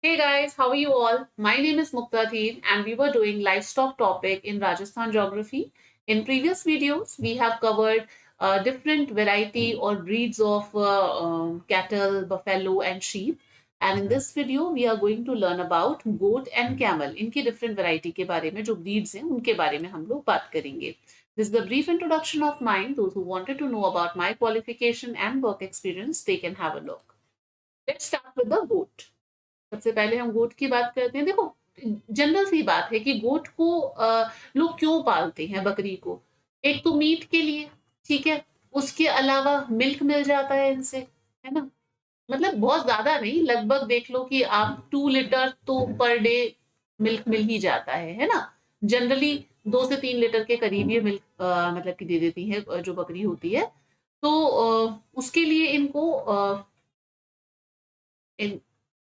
Hey guys, how are you all? My name is Muktadhir and we were doing livestock topic in Rajasthan geography. In previous videos, we have covered different variety or breeds of cattle, buffalo and sheep. And in this video, we are going to learn about goat and camel. इनकी different variety के बारे में जो breeds हैं, उनके बारे में हम लोग बात करेंगे. This is the brief introduction of mine. Those who wanted to know about my qualification and work experience, they can have a look. Let's start with the goat. सबसे पहले हम गोट की बात करते हैं। देखो, जनरल सी बात है कि गोट को लोग क्यों पालते हैं, बकरी को। एक तो मीट के लिए, ठीक है। उसके अलावा मिल्क मिल जाता है इनसे, है ना। मतलब बहुत ज्यादा नहीं, लगभग देख लो कि आप 2 लीटर तो पर डे मिल्क मिल ही जाता है ना। जनरली 2 से 3 लीटर के करीब ये मिल्क मतलब कि दे देती है जो बकरी होती है। तो उसके लिए इन,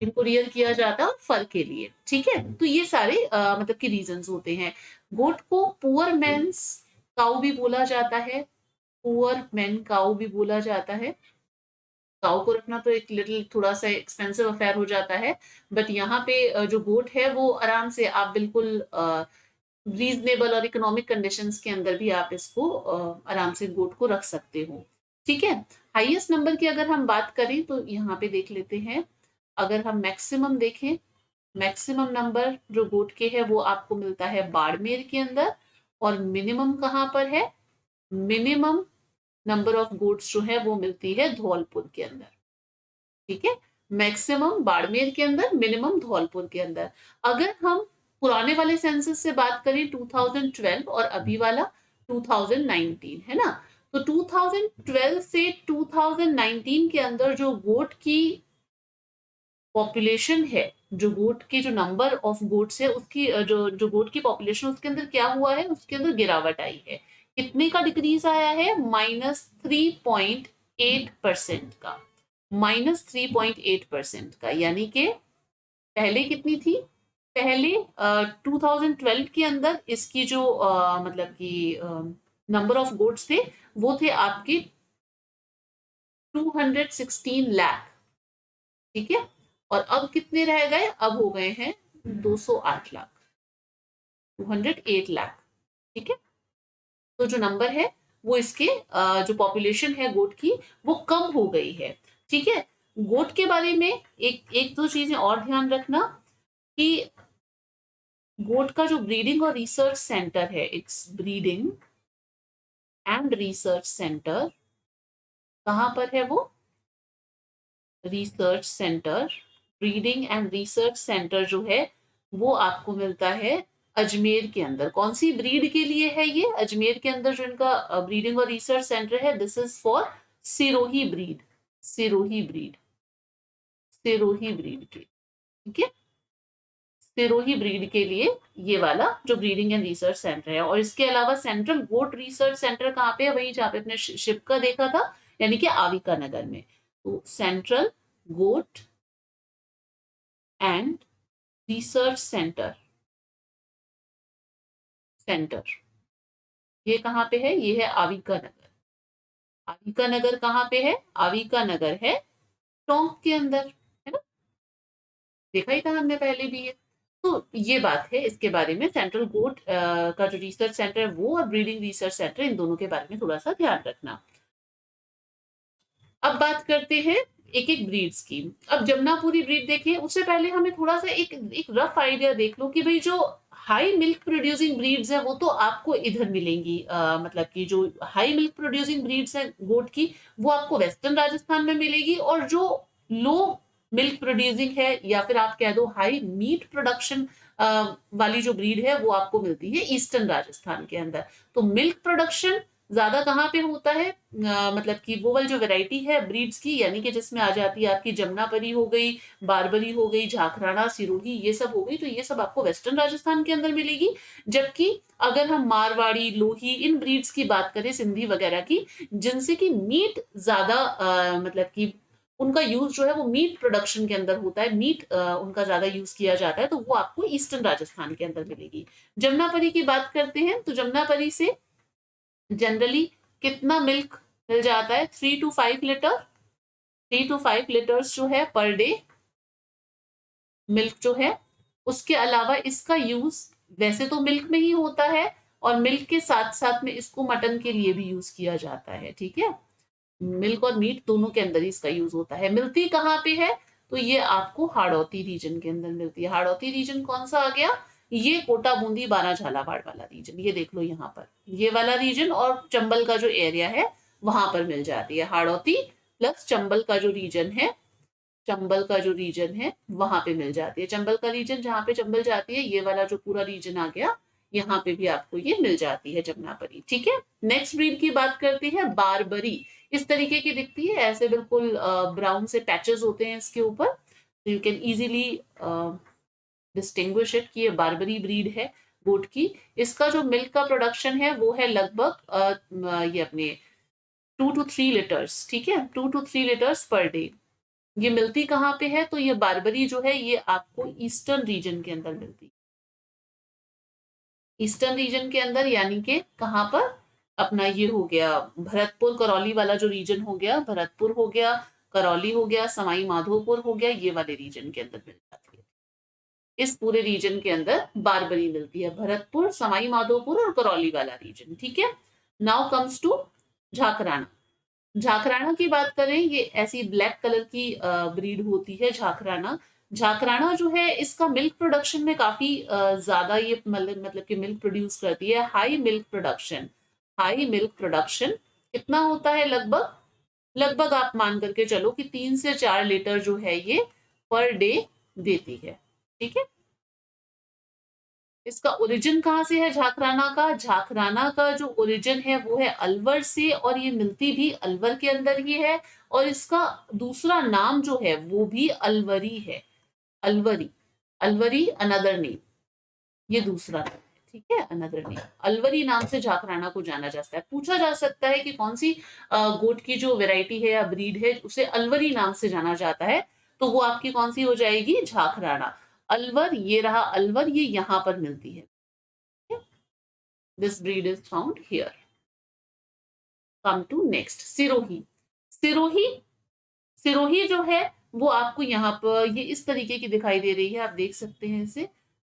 इनको रियर किया जाता है फर के लिए, ठीक है। तो ये सारे मतलब कि रीजंस होते हैं। गोट को पुअर मेंस काउ भी बोला जाता है, पुअर मेन काउ भी बोला जाता है। काउ को रखना तो एक लिटिल थोड़ा सा एक्सपेंसिव अफेयर हो जाता है, बट यहाँ पे जो गोट है वो आराम से आप बिल्कुल रीजनेबल और इकोनॉमिक कंडीशंस के अंदर भी आप इसको आराम से गोट को रख सकते हो, ठीक है। हाईएस्ट नंबर की अगर हम बात करें तो यहाँ पे देख लेते हैं। अगर हम मैक्सिमम देखें, मैक्सिमम नंबर जो गोट के है वो आपको मिलता है बाड़मेर के अंदर। और मिनिमम कहाँ पर है? मिनिमम नंबर ऑफ गोट्स जो है वो मिलती है धौलपुर के अंदर, ठीक है। मैक्सिमम बाड़मेर के अंदर, मिनिमम धौलपुर के अंदर। अगर हम पुराने वाले सेंसस से बात करें 2012 और अभी वाला 2019, है ना। तो 2012 से 2019 के अंदर जो गोट की पॉपुलेशन है, जो गोट के जो नंबर ऑफ गोट्स है उसकी जो जो गोट की पॉपुलेशन उसके अंदर क्या हुआ है, उसके अंदर गिरावट आई है। कितने का डिक्रीज आया है? -3.8% का, -3.8% का। यानी कि पहले कितनी थी? पहले 2012 के अंदर इसकी जो मतलब कि नंबर ऑफ गोट्स थे वो थे आपके 216 लाख, ठीक है। और अब कितने रह गए? अब हो गए हैं 208 लाख, 208 लाख, ठीक है। तो जो नंबर है वो इसके जो पॉपुलेशन है गोट की वो कम हो गई है, ठीक है। गोट के बारे में एक एक दो चीजें और ध्यान रखना कि गोट का जो ब्रीडिंग और रिसर्च सेंटर है, it's breeding and research centre, कहाँ पर है वो? Research centre, breeding and research centre जो है वो आपको मिलता है अजमेर के अंदर। कौन सी ब्रीड के लिए है ये? अजमेर के अंदर जो इनका ब्रीडिंग और रिसर्च सेंटर है, this is for Sirohi breed, Sirohi breed, Sirohi breed के, ठीक है। सिरोही ब्रीड के लिए ये वाला जो ब्रीडिंग एंड रिसर्च सेंटर है। और इसके अलावा सेंट्रल गोट रिसर्च सेंटर कहाँ पे है? वही जहाँ पे अपने शिप का देखा था, यानी कि आविका नगर में। तो central goat and research centre, centre ये कहाँ पे है? ये है आविका नगर। आविका नगर कहाँ पे है? आविका नगर है टोंक के अंदर, है ना। देखा ही था हमने पहले भी ये। तो ये बात है इसके बारे में। सेंट्रल गोट का जो रिसर्च सेंटर है वो और ब्रीडिंग रिसर्च सेंटर, इन दोनों के बारे में थोड़ा सा ध्यान रखना। अब बात करते हैं एक एक ब्रीड्स की। अब जमुनापुरी ब्रीड देखें उससे पहले हमें थोड़ा सा एक एक रफ आइडिया देख लो कि भाई जो हाई मिल्क प्रोड्यूसिंग ब्रीड्स है वो तो आपको इधर मिलेंगी। मतलब कि जो हाई मिल्क प्रोड्यूसिंग ब्रीड्स है गोट की वो आपको वेस्टर्न राजस्थान में मिलेगी। और जो लो मिल्क प्रोड्यूसिंग है या फिर आप कह दो हाई मीट प्रोडक्शन वाली जो ब्रीड है वो आपको मिलती है ईस्टर्न राजस्थान के अंदर। तो मिल्क प्रोडक्शन ज्यादा कहाँ पे होता है? मतलब कि वो वाली जो वैरायटी है ब्रीड्स की, यानी कि जिसमें आ जाती है आपकी जमुनापरी हो गई, बारबरी हो गई, झाखराना, सिरोही, ये सब हो गई। तो ये सब आपको वेस्टर्न राजस्थान के अंदर मिलेगी। जबकि अगर हम मारवाड़ी, लोही, इन ब्रीड्स की बात करें, सिंधी वगैरह की, जिनसे कि मीट ज्यादा मतलब कि उनका यूज जो है वो मीट प्रोडक्शन के अंदर होता है, मीट उनका ज्यादा यूज किया जाता है, तो वो आपको ईस्टर्न राजस्थान के अंदर मिलेगी। जमुनापरी की बात करते हैं तो जमुनापरी से जनरली कितना मिल्क मिल जाता है? 3 to 5 लीटर, 3 to 5 लीटर्स जो है पर डे मिल्क जो है। उसके अलावा इसका यूज वैसे तो मिल्क में ही होता है, और मिल्क के साथ साथ में इसको मटन के लिए भी यूज किया जाता है, ठीक है। मिल्क और मीट दोनों के अंदर ही इसका यूज होता है। मिलती कहाँ पे है? तो ये आपको हाड़ौती रीजन के अंदर मिलती है। हाड़ौती रीजन कौन सा आ गया? ये कोटा बूंदी बारा झालावाड़ वाला रीजन, ये देख लो यहाँ पर, ये वाला रीजन और चंबल का जो एरिया है वहां पर मिल जाती है। हाड़ौती प्लस चंबल का जो रीजन है, चंबल का जो रीजन है वहां पे मिल जाती है। चंबल का रीजन जहां पे चंबल जाती है, ये वाला जो पूरा रीजन आ गया, यहाँ पे भी आपको ये मिल जाती है जमुनापरी, ठीक है। नेक्स्ट ब्रीड की बात करते हैं, बारबरी। इस तरीके की दिखती है, ऐसे बिल्कुल ब्राउन से पैचेस होते हैं इसके ऊपर, तो you can easily distinguish it कि ये बारबरी ब्रीड है गोट की। इसका जो मिल्क का प्रोडक्शन है वो है लगभग ये अपने 2 to 3 लीटर्स, ठीक है, 2 to 3 लीटर्स पर डे। ये मिलती कहाँ पे है? तो ये बारबरी जो है ये आपको ईस्टर्न रीजन के अंदर मिलती है। ईस्टर्न रीजन के अंदर यानी कि कहाँ पर? अपना ये हो गया भरतपुर करौली वाला जो रीजन हो गया, भरतपुर हो गया, करौली हो गया, सवाई माधोपुर हो गया, ये वाले रीजन के अंदर मिल जाती है। इस पूरे रीजन के अंदर बारबरी मिलती है, भरतपुर, सवाई माधोपुर और करौली वाला रीजन, ठीक है। Now comes to Jhakrana. Jhakrana की बात करें, ये ऐसी ब्लैक कलर की ब्रीड होती है झाकराना। झाकराना जो है इसका मिल्क प्रोडक्शन में काफी ज्यादा ये मतलब कि मिल्क प्रोड्यूस करती है। High milk production, high milk production कितना होता है? लगभग लगभग आप मान करके चलो कि 3 से 4 लीटर जो है ये पर डे देती है, ठीक है। इसका ओरिजिन कहाँ से है झाकराना का? झाकराना का जो ओरिजिन है वो है अलवर से, और ये मिलती भी अलवर के अंदर ही है, और इसका दूसरा नाम जो है वो भी अलवरी है। अलवरी, अलवरी अनदर नेम, ये दूसरा नाम है, ठीक है, अनदर नेम। अलवरी नाम से झाकराना को जाना जाता है। पूछा जा सकता है कि कौन सी गोट की जो वेराइटी है या ब्रीड है उसे अलवरी नाम से जाना जाता है, तो वो आपकी कौन सी हो जाएगी? झाकराना। अलवर, ये रहा अलवर, ये यहाँ पर मिलती है। This breed is found here. Come to next, Sirohi. Sirohi, Sirohi जो है वो आपको यहाँ पर ये इस तरीके की दिखाई दे रही है, आप देख सकते हैं इसे।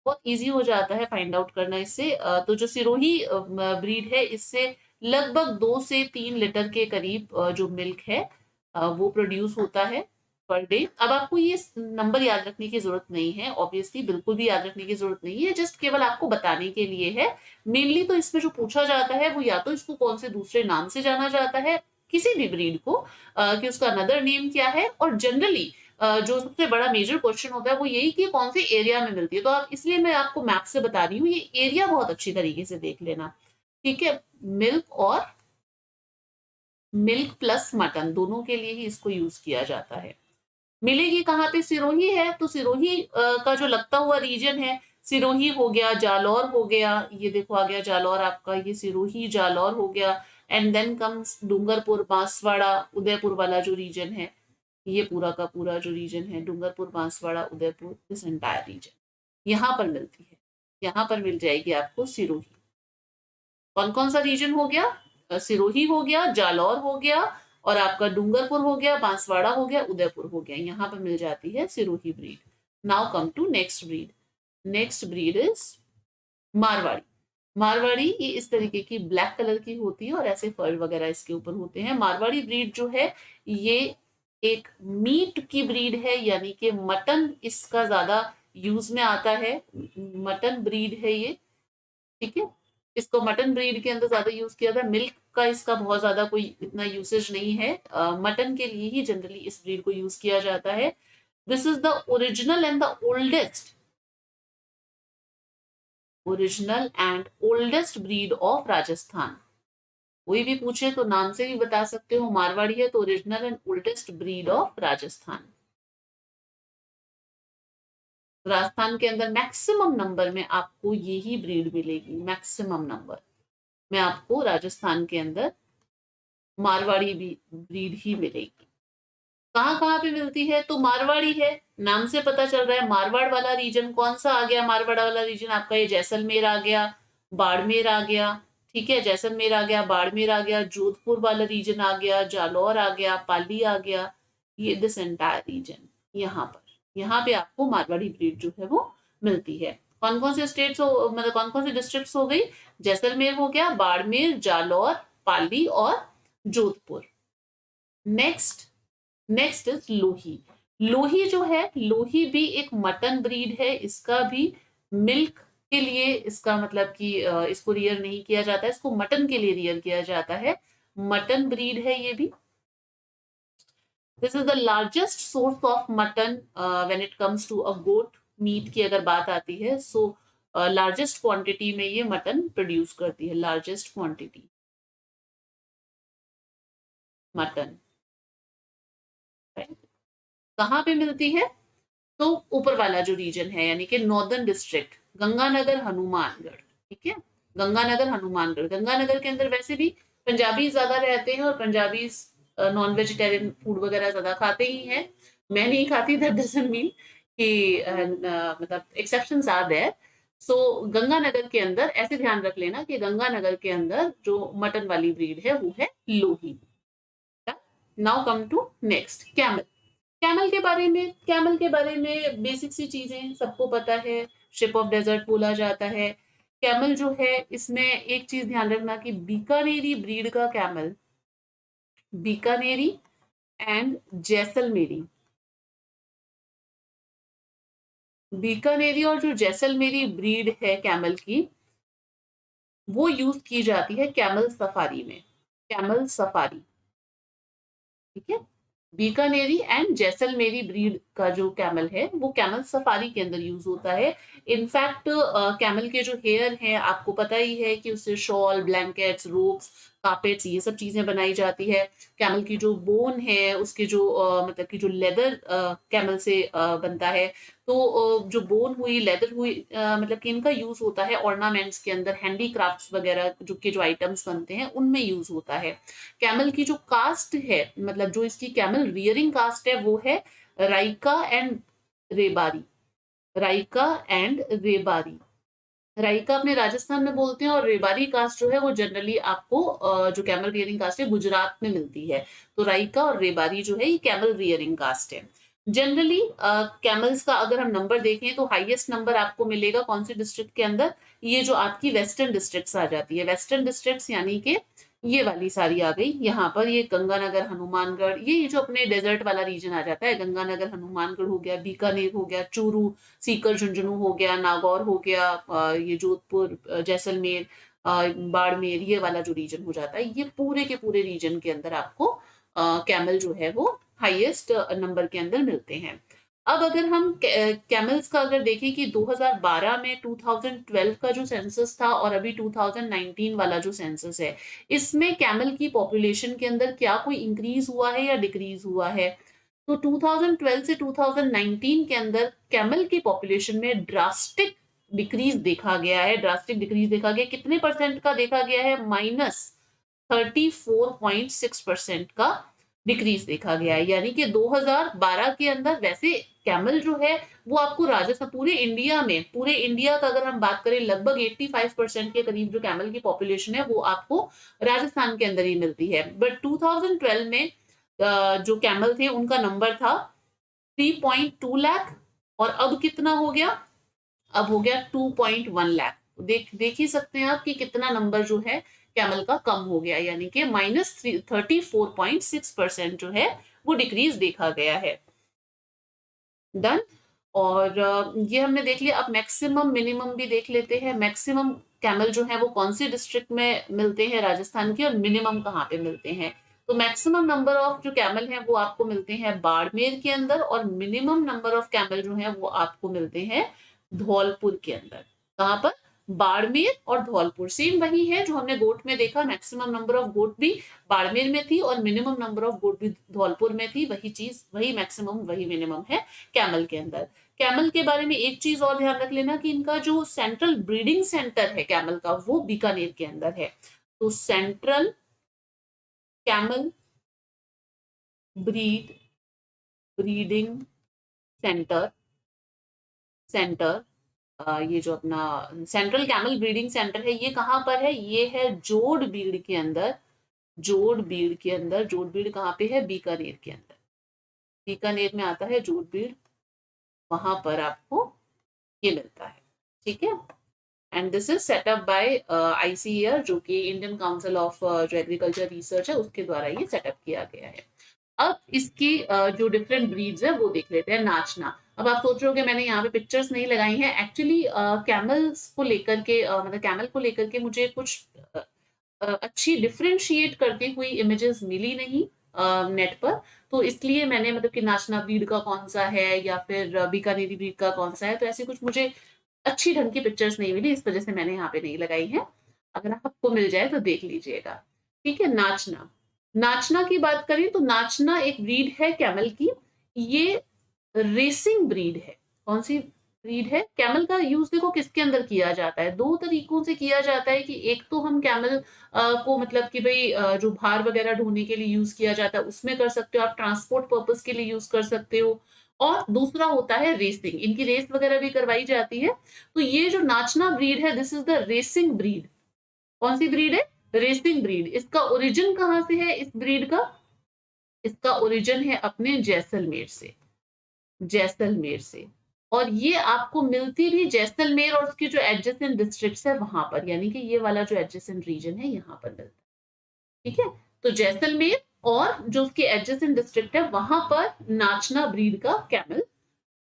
बहुत इजी हो जाता है फाइंड आउट करना इससे। तो जो सिरोही ब्रीड है इससे लगभग 2 से 3 लीटर के करीब जो मिल्क है वो प्रोड्यूस होता है पर डे। अब आपको ये नंबर याद रखने की जरूरत नहीं है, ऑब्वियसली बिल्कुल भी याद रखने की जरूरत नहीं है, जस्ट केवल आपको बताने के लिए है। मेनली तो इसमें जो पूछा जाता है वो या तो इसको कौन से दूसरे नाम से जाना जाता है किसी भी ब्रीड को, कि उसका अनदर नेम क्या है, और जनरली जो सबसे बड़ा मेजर क्वेश्चन होता है वो यही कि कौन से एरिया में मिलती है। तो आप इसलिए मैं आपको मैप से बता रही हूँ, ये एरिया बहुत अच्छी तरीके से देख लेना, ठीक है। मिल्क और मिल्क प्लस मटन दोनों के लिए ही इसको यूज किया जाता है। मिलेगी कहाँ पे? सिरोही है, तो सिरोही का जो लगता हुआ रीजन है, सिरोही हो गया, जालौर हो गया, ये देखो आ गया जालौर आपका, ये सिरोही जालौर हो गया। And then comes Dungarpur, Banswara, Udaipur वाला जो रीजन है, ये पूरा का पूरा जो रीजन है Dungarpur, Banswara, Udaipur, this entire reason यहाँ पर मिलती है। यहाँ पर मिल जाएगी आपको सिरोही। कौन कौन सा रीजन हो गया? सिरोही हो गया, जालौर हो गया, और आपका डूंगरपुर हो गया, बांसवाड़ा हो गया, उदयपुर हो गया, यहाँ पर मिल जाती है Sirohi breed. Now come to next breed. Next breed is Marwari. Marwari ये इस तरीके की ब्लैक कलर की होती है और ऐसे फर वगैरह इसके ऊपर होते हैं। मारवाड़ी ब्रीड जो है ये एक मीट की ब्रीड है, यानी कि मटन इसका ज्यादा यूज में आता है। मटन ब्रीड है ये, ठीक है। इसको मटन ब्रीड के अंदर ज्यादा यूज किया था। मिल्क का इसका बहुत ज्यादा कोई इतना यूसेज नहीं है, मटन के लिए ही जनरली इस ब्रीड को यूज किया जाता है। This is the original and the oldest breed of Rajasthan. कोई भी पूछे तो नाम से भी बता सकते हो, मारवाड़ी है तो original and oldest breed of Rajasthan. Rajasthan के अंदर मैक्सिमम नंबर में आपको यही ब्रीड मिलेगी, मैक्सिमम नंबर में आपको राजस्थान के अंदर मारवाड़ी भी ब्रीड ही मिलेगी। कहाँ कहाँ पे मिलती है? तो मारवाड़ी है, नाम से पता चल रहा है। मारवाड़ वाला रीजन कौन सा आ गया? मारवाड़ वाला रीजन आपका ये जैसलमेर आ गया, बाड़मेर आ गया, ठीक है, जैसलमेर आ गया, बाड़मेर आ गया, जोधपुर वाला रीजन आ गया, जालौर आ गया, पाली आ गया, ये दिस एंटायर रीजन यहाँ पर, यहाँ पे आपको मारवाड़ी ब्रीड जो है वो मिलती है। कौन कौन से स्टेट्स हो, मतलब कौन कौन से डिस्ट्रिक्ट्स हो गई, जैसलमेर हो गया, बाड़मेर, जालौर, पाली और जोधपुर। नेक्स्ट, नेक्स्ट इज लोही। लोही जो है, लोही भी एक मटन ब्रीड है, इसका भी मिल्क के लिए, इसका मतलब कि इसको रियर नहीं किया जाता है, इसको मटन के लिए रियर किया जाता है। मटन ब्रीड है ये भी। This is the largest source of mutton when it comes to a goat meat की अगर बात आती है, सो लार्जेस्ट क्वांटिटी में ये मटन प्रोड्यूस करती है, लार्जेस्ट क्वांटिटी मटन। कहाँ पे मिलती है, तो ऊपर वाला जो रीजन है यानी कि नॉर्दर्न डिस्ट्रिक्ट, गंगानगर, हनुमानगढ़। ठीक है, गंगानगर, हनुमानगढ़। गंगानगर के अंदर वैसे भी पंजाबी ज्यादा रहते हैं और पंजाबी नॉन वेजिटेरियन फूड वगैरह ज्यादा खाते ही हैं। मैं नहीं खाती, दैट डजंट मीन कि मतलब एक्सेप्शंस आर देयर। सो गंगानगर के अंदर ऐसे ध्यान रख लेना कि गंगानगर के अंदर जो मटन वाली ब्रीड है वो है Lohi. Now come to next, camel. Camel के बारे में, कैमल के बारे में बेसिक सी चीजें सबको पता है, शिप ऑफ डेजर्ट बोला जाता है। कैमल जो है, इसमें एक चीज ध्यान रखना कि बीकानेरी ब्रीड का कैमल, बीकानेरी एंड जैसलमेरी, बीकानेरी और जो जैसलमेरी ब्रीड है कैमल की, वो यूज की जाती है कैमल सफारी में, कैमल सफारी। ठीक है, बीकानेरी एंड जैसलमेरी ब्रीड का जो कैमल है वो कैमल सफारी के अंदर यूज होता है। इनफैक्ट कैमल के जो हेयर हैं, आपको पता ही है कि उससे शॉल, ब्लैंकेट्स, रोब्स, कार्पेट्स, ये सब चीजें बनाई जाती है। कैमल की जो बोन है, उसके जो मतलब कि जो लेदर कैमल से बनता है, तो जो बोन हुई, लेदर हुई, मतलब कि इनका यूज होता है ऑर्नामेंट्स के अंदर, हैंडीक्राफ्ट्स वगैरह जो के जो आइटम्स बनते हैं उनमें यूज होता है। कैमल की जो कास्ट है, मतलब जो इसकी कैमल रियरिंग कास्ट है, वो है राइका एंड रेबारी, राइका एंड रेबारी। राइका अपने राजस्थान में बोलते हैं और रेबारी कास्ट जो है वो जनरली आपको जो कैमल रियरिंग कास्ट है गुजरात में मिलती है। तो राइका और रेबारी जो है ये कैमल रियरिंग कास्ट है। जनरली कैमल्स का अगर हम नंबर देखें तो हाईएस्ट नंबर आपको मिलेगा कौन से डिस्ट्रिक्ट के अंदर, ये जो आपकी वेस्टर्न डिस्ट्रिक्ट्स आ जाती है, वेस्टर्न डिस्ट्रिक्ट्स यानी कि ये वाली सारी आ गई यहाँ पर, ये गंगानगर, हनुमानगढ़, ये जो अपने डेजर्ट वाला रीजन आ जाता है, गंगानगर, हनुमानगढ़ हो गया, बीकानेर हो गया, चूरू, सीकर, झुंझुनू हो गया, नागौर हो गया, ये जोधपुर, जैसलमेर, बाड़मेर, ये वाला जो रीजन हो जाता है, ये पूरे के पूरे रीजन के अंदर आपको कैमल जो है वो हाईएस्ट नंबर के अंदर मिलते हैं। अब अगर हम कैमल्स का अगर देखें कि 2012 में 2012 का जो सेंसस था और अभी 2019 वाला जो सेंसस है, इसमें कैमल की पॉपुलेशन के अंदर क्या कोई इंक्रीज हुआ है या डिक्रीज हुआ है, तो 2012 से 2019 के अंदर कैमल की पॉपुलेशन में ड्रास्टिक डिक्रीज देखा गया है। ड्रास्टिक डिक्रीज देखा गया, कितने परसेंट का देखा गया है, -34.6% का डिक्रीज देखा गया है। यानी कि 2012 के अंदर वैसे कैमल जो है वो आपको राजस्थान, पूरे इंडिया में, पूरे इंडिया का अगर हम बात करें, लगभग 85% के करीब जो कैमल की पॉपुलेशन है वो आपको राजस्थान के अंदर ही मिलती है। बट 2012 में जो कैमल थे उनका नंबर था 3.2 लाख, और अब कितना हो गया, अब हो गया 2.1 लाख। देख ही सकते हैं आप कि कितना नंबर जो है कैमल का कम हो गया, यानी कि -34.6% जो है वो डिक्रीज देखा गया है। डन। और ये हमने देख लिया। अब मैक्सिमम मिनिमम भी देख लेते हैं। मैक्सिमम कैमल जो है वो कौन सी डिस्ट्रिक्ट में मिलते हैं राजस्थान के, और मिनिमम कहाँ पे मिलते हैं। तो मैक्सिमम नंबर ऑफ जो कैमल हैं वो आपको मिलते हैं बाड़मेर के अंदर, और मिनिमम नंबर ऑफ कैमल जो है वो आपको मिलते हैं धौलपुर के अंदर। कहाँ पर, बाड़मेर और धौलपुर। सेम वही है जो हमने गोट में देखा, मैक्सिमम नंबर ऑफ गोट भी बाड़मेर में थी और मिनिमम नंबर ऑफ गोट भी धौलपुर में थी। वही चीज, वही मैक्सिमम वही मिनिमम है कैमल के अंदर। कैमल के बारे में एक चीज और ध्यान रख लेना कि इनका जो सेंट्रल ब्रीडिंग सेंटर है कैमल का, वो बीकानेर के अंदर है। तो central camel breeding centre, centre ये जो अपना सेंट्रल कैमल ब्रीडिंग सेंटर है, ये कहाँ पर है, ये है जोड़बीड़ के अंदर। जोड़बीड़ के अंदर, जोड़बीड़ कहाँ पे है, बीकानेर के अंदर। बीकानेर में आता है जोड़बीड़। वहां पर आपको ये मिलता है, ठीक है। And this is setup by ICAR, जो कि इंडियन काउंसिल ऑफ जो एग्रीकल्चर रिसर्च है उसके द्वारा ये सेटअप किया गया है। अब इसकी जो डिफरेंट ब्रीड्स है वो देख लेते हैं। नाचना, अब आप सोच रहे हो कि मैंने यहाँ पे पिक्चर्स नहीं लगाई हैं, एक्चुअली कैमल्स को लेकर के मतलब कैमल को लेकर के मुझे कुछ अ, अच्छी डिफरेंशिएट करती हुई इमेजेस मिली नहीं नेट पर, तो इसलिए मैंने मतलब कि नाचना ब्रीड का कौन सा है या फिर बीकानेरी ब्रीड का कौन सा है, तो ऐसी कुछ मुझे अच्छी ढंग की पिक्चर्स नहीं मिली, इस वजह से मैंने यहाँ पे नहीं लगाई है। अगर आपको मिल जाए तो देख लीजिएगा, ठीक है। नाचना, नाचना की बात करें तो नाचना एक ब्रीड है कैमल की। ये रेसिंग ब्रीड है। कौन सी ब्रीड है? कैमल का यूज देखो किसके अंदर किया जाता है, दो तरीकों से किया जाता है। कि एक तो हम कैमल को मतलब कि भाई जो भार वगैरह ढोने के लिए यूज किया जाता है उसमें कर सकते हो, आप ट्रांसपोर्ट पर्पस के लिए यूज कर सकते हो। और दूसरा होता है रेसिंग, इनकी रेस वगैरह भी करवाई जाती है। तो ये जो नाचना ब्रीड है, this is the racing breed. कौन सी ब्रीड है? Racing breed. इसका ओरिजिन कहाँ से है इस ब्रीड का? इसका ओरिजिन है अपने जैसलमेर से, जैसलमेर से। और ये आपको मिलती भी जैसलमेर और उसकी जो एडजेसेंट डिस्ट्रिक्ट्स है वहां पर, यानी कि ये वाला जो एडजेसेंट रीजन है यहाँ पर मिलता है, ठीक है। तो जैसलमेर और जो उसकी एडजेसेंट डिस्ट्रिक्ट है वहां पर नाचना ब्रीड का कैमल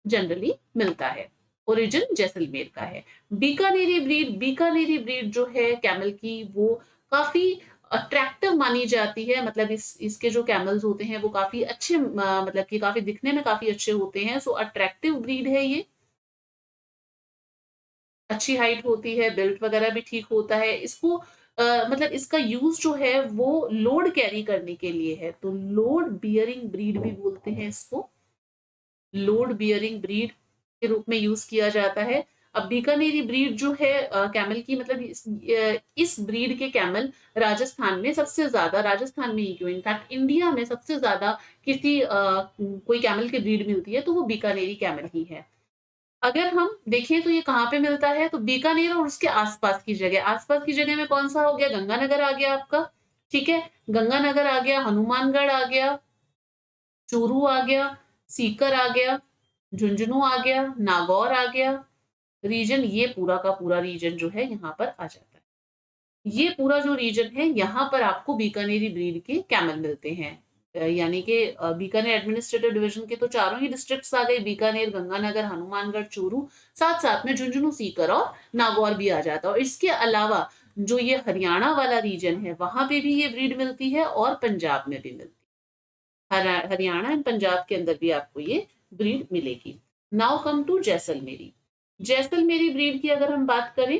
जनरली मिलता है। ओरिजिन जैसलमेर का है। बीकानेरी ब्रीड, बीकानेरी ब्रीड जो है कैमल की वो काफी अट्रैक्टिव मानी जाती है। मतलब इसके जो कैमल्स होते हैं वो काफी अच्छे मतलब कि काफी दिखने में काफी अच्छे होते हैं। सो अट्रैक्टिव ब्रीड है ये। अच्छी हाइट होती है, बिल्ट वगैरह भी ठीक होता है। इसको मतलब इसका यूज जो है वो लोड कैरी करने के लिए है, तो लोड बियरिंग ब्रीड भी बोलते हैं इसको। लोड बियरिंग ब्रीड के रूप में यूज किया जाता है। अब बीकानेरी ब्रीड जो है कैमल की, मतलब इस ब्रीड के कैमल राजस्थान में सबसे ज्यादा, राजस्थान में ही क्यों इनफैक्ट इंडिया में सबसे ज्यादा किसी कोई कैमल की ब्रीड मिलती है तो वो बीकानेरी कैमल ही है। अगर हम देखें तो ये कहाँ पे मिलता है, तो बीकानेर और उसके आसपास की जगह, आसपास की जगह में कौन सा हो गया? गंगानगर आ गया आपका, ठीक है। गंगानगर आ गया, हनुमानगढ़ आ गया, चूरू आ गया, सीकर आ गया, झुंझुनू आ गया, नागौर आ गया। रीजन, ये पूरा का पूरा रीजन जो है यहाँ पर आ जाता है। ये पूरा जो रीजन है यहाँ पर आपको बीकानेरी ब्रीड के कैमल मिलते हैं। यानी कि बीकानेर एडमिनिस्ट्रेटिव डिवीजन के तो चारों ही डिस्ट्रिक्ट्स आ गए, बीकानेर, गंगानगर, हनुमानगढ़, चूरू, साथ साथ में झुंझुनू, सीकर और नागौर भी आ जाता है। और इसके अलावा जो ये हरियाणा वाला रीजन है वहां पे भी ये ब्रीड मिलती है और पंजाब में भी मिलती है। हरियाणा एंड पंजाब के अंदर भी आपको ये ब्रीड मिलेगी। Now come to Jaisalmeri. Jaisalmeri breed की अगर हम बात करें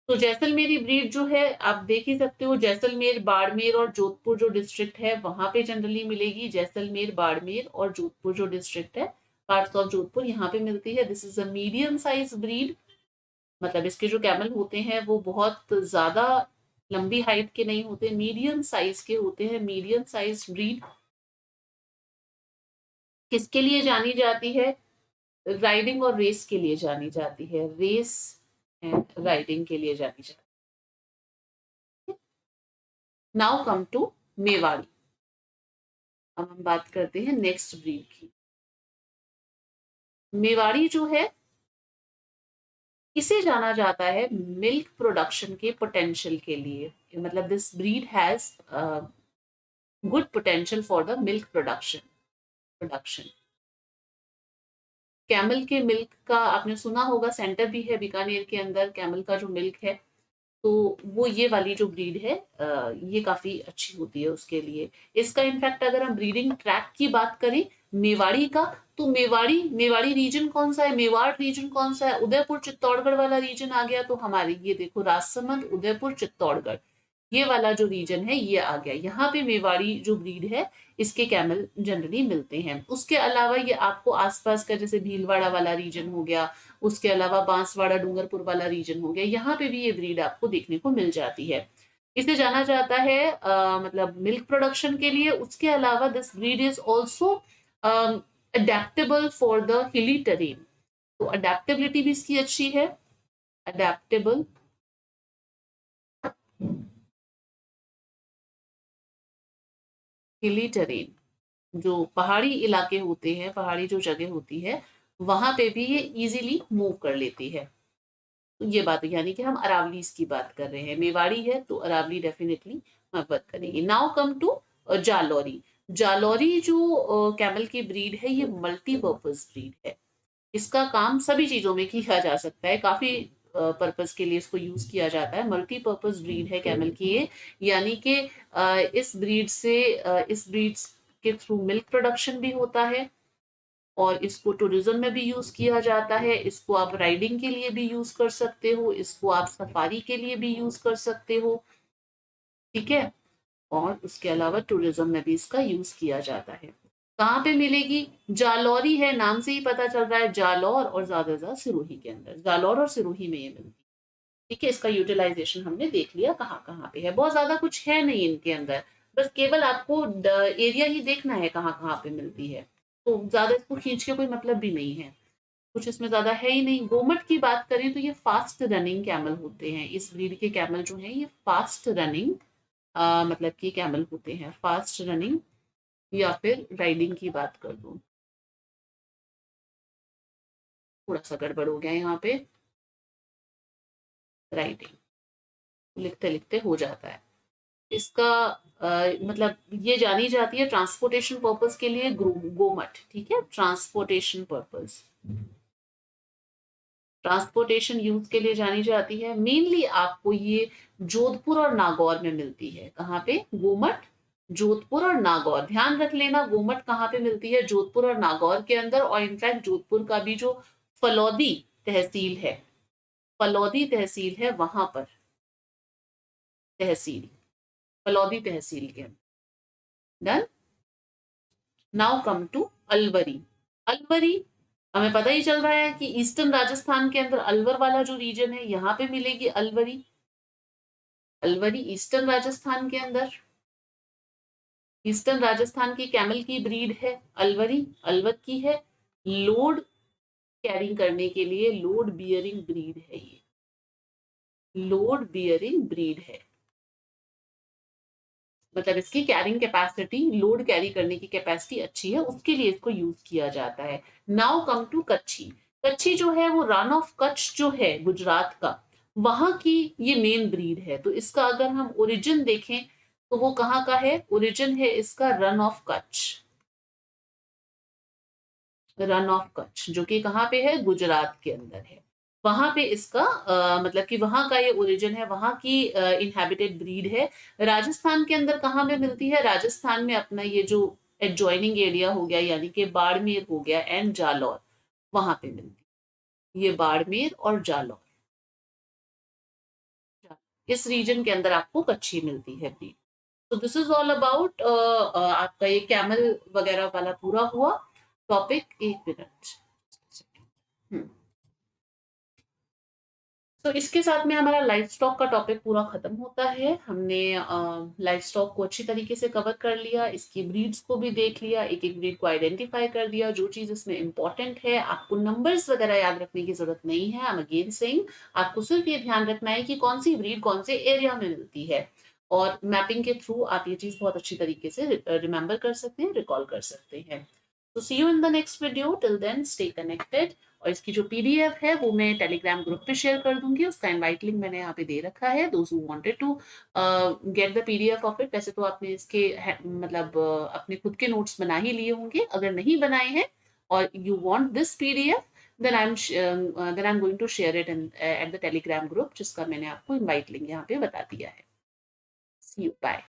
तो जैसलमेरी ब्रीड जो है आप देख ही सकते हो, जैसलमेर, बाड़मेर और जोधपुर जो डिस्ट्रिक्ट है वहां पे जनरली मिलेगी। जैसलमेर, बाड़मेर और जोधपुर जो डिस्ट्रिक्ट है, पार्ट्स ऑफ जोधपुर, यहाँ पे मिलती है। This is a medium size breed. मतलब इसके जो कैमल होते हैं वो बहुत ज्यादा लंबी हाइट के नहीं होते, मीडियम साइज के होते हैं। मीडियम साइज ब्रीड किसके लिए जानी जाती है? राइडिंग और रेस के लिए जानी जाती है। रेस एंड राइडिंग के लिए जानी जाती है। Now come to Mewari. अब हम बात करते हैं नेक्स्ट ब्रीड की। मेवाड़ी जो है इसे जाना जाता है मिल्क प्रोडक्शन के पोटेंशियल के लिए। मतलब this breed has good potential for the milk production. Camel के मिल्क का आपने सुना होगा, सेंटर भी है बीकानेर के अंदर कैमल का जो मिल्क है, तो वो ये वाली जो ब्रीड है ये काफी अच्छी होती है उसके लिए। इसका इनफैक्ट अगर हम ब्रीडिंग ट्रैक की बात करें मेवाड़ी का, तो मेवाड़ी, मेवाड़ी रीजन कौन सा है? मेवाड़ रीजन कौन सा है? उदयपुर चित्तौड़गढ़ वाला रीजन आ गया। तो हमारे ये देखो राजसमंद, उदयपुर, चित्तौड़गढ़, ये वाला जो रीजन है ये आ गया। यहाँ पे मेवाड़ी जो ब्रीड है इसके कैमल जनरली मिलते हैं। उसके अलावा ये आपको आसपास का जैसे भीलवाड़ा वाला रीजन हो गया, उसके अलावा बांसवाड़ा, डूंगरपुर वाला रीजन हो गया, यहाँ पे भी ये ब्रीड आपको देखने को मिल जाती है। इसे जाना जाता है मतलब मिल्क प्रोडक्शन के लिए। उसके अलावा this breed is also adaptable for the hilly terrain. तो अडेप्टेबिलिटी भी इसकी अच्छी है। अडेप्टेबल हिली टेरेन, जो पहाड़ी इलाके होते हैं, पहाड़ी जो जगह होती है वहां पे भी ये इजीली मूव कर लेती है। तो ये बात है, यानी कि हम अरावलीज की बात कर रहे हैं, मेवाड़ी है तो अरावली डेफिनेटली बात करेंगे। Now come to Jalori. Jalori जो कैमल की ब्रीड है, ये मल्टीपर्पज ब्रीड है। इसका काम सभी चीजों में किया जा सकता है, काफी पर्पस के लिए इसको यूज किया जाता है। मल्टीपर्पज ब्रीड है कैमल की ये, यानी कि इस ब्रीड के थ्रू मिल्क प्रोडक्शन भी होता है, और इसको टूरिज्म में भी यूज किया जाता है। इसको आप राइडिंग के लिए भी यूज कर सकते हो, इसको आप सफारी के लिए भी यूज कर सकते हो, ठीक है। और उसके अलावा टूरिज्म में भी इसका यूज किया जाता है। कहाँ पे मिलेगी? जालौरी है, नाम से ही पता चल रहा है, जालौर और ज्यादा से ज्यादा सिरोही के अंदर, जालौर और सिरोही में ये मिलती है, ठीक है। इसका यूटिलाइजेशन हमने देख लिया कहाँ कहाँ पे है, बहुत ज्यादा कुछ है नहीं इनके अंदर, बस केवल आपको एरिया ही देखना है कहाँ कहाँ पे मिलती है। तो ज्यादा इसको खींच के कोई मतलब भी नहीं है, कुछ इसमें ज्यादा है ही नहीं। गोमट की बात करें तो ये फास्ट रनिंग कैमल होते हैं, इस ब्रीड के कैमल जो हैं ये फास्ट रनिंग मतलब कि कैमल होते हैं, फास्ट रनिंग। या फिर राइडिंग की बात कर दूं, थोड़ा सा गड़बड़ हो गया यहाँ पे, राइडिंग लिखते लिखते हो जाता है। इसका मतलब ये जानी जाती है ट्रांसपोर्टेशन पर्पस के लिए, गोमट, ठीक है, ट्रांसपोर्टेशन पर्पस, ट्रांसपोर्टेशन यूज के लिए जानी जाती है। मेनली आपको ये जोधपुर और नागौर में मिलती है। कहाँ पे? गोमट जोधपुर और नागौर, ध्यान रख लेना गोमट कहाँ पे मिलती है, जोधपुर और नागौर के अंदर। और इनफैक्ट जोधपुर का भी जो फलौदी तहसील है, फलौदी तहसील है वहां पर, तहसील फलौदी तहसील के अंदर। Done. Now come to Alwari. Alwari हमें पता ही चल रहा है कि ईस्टर्न राजस्थान के अंदर अलवर वाला जो रीजन है, यहाँ पे मिलेगी अलवरी। अलवरी ईस्टर्न राजस्थान के अंदर, ईस्टर्न राजस्थान की कैमल की ब्रीड है अलवरी, अलवर की है। लोड कैरिंग करने के लिए लोड बियरिंग ब्रीड है ये, लोड बियरिंग ब्रीड है, मतलब इसकी कैरिंग कैपेसिटी, लोड कैरी करने की कैपेसिटी अच्छी है, उसके लिए इसको यूज किया जाता है। नाउ कम टू कच्छी। कच्छी जो है वो रन ऑफ कच्छ जो है गुजरात का, वहां की ये मेन ब्रीड है। तो इसका अगर हम ओरिजिन देखें तो वो कहाँ का है? ओरिजिन है इसका run of Kutch, run of Kutch जो कि कहाँ पे है? गुजरात के अंदर है। वहां पे इसका मतलब कि वहां का ये ओरिजिन है, वहां की इनहेबिटेड ब्रीड है। राजस्थान के अंदर कहाँ पे मिलती है? राजस्थान में अपना ये जो एडजॉइनिंग एरिया हो गया, यानी कि बाड़मेर हो गया एंड जालौर, वहां पे मिलती है ये, बाड़मेर और जालौर, इस रीजन के अंदर आपको कच्छी मिलती है ब्रीड। तो दिस इज ऑल अबाउट आपका ये कैमल वगैरह वाला पूरा हुआ टॉपिक। एक मिनट। तो इसके साथ में हमारा लाइफ स्टॉक का टॉपिक पूरा खत्म होता है। हमने लाइफ स्टॉक को अच्छी तरीके से कवर कर लिया, इसकी ब्रीड्स को भी देख लिया, एक एक ब्रीड को आइडेंटिफाई कर दिया। जो चीज इसमें इंपॉर्टेंट है, आपको नंबर्स वगैरह याद रखने की जरूरत नहीं है। आई एम अगेन सेइंग, आपको सिर्फ ये ध्यान रखना है कि कौन सी ब्रीड कौन से एरिया में मिलती है, और मैपिंग के थ्रू आप ये चीज बहुत अच्छी तरीके से रिमेंबर कर सकते हैं, रिकॉल कर सकते हैं। तो see you in the next video, till then stay connected. और इसकी जो पीडीएफ है वो मैं टेलीग्राम ग्रुप पे शेयर कर दूंगी, उसका इनवाइट लिंक मैंने यहाँ पे दे रखा है। Those who wanted to get the PDF of it, वैसे तो आपने इसके मतलब अपने खुद के नोट्स बना ही लिए होंगे, अगर नहीं बनाए हैं और you want this PDF, then I'm going to share it in at the telegram group, जिसका मैंने आपको इनवाइट लिंक यहाँ पे बता दिया है। See you, bye.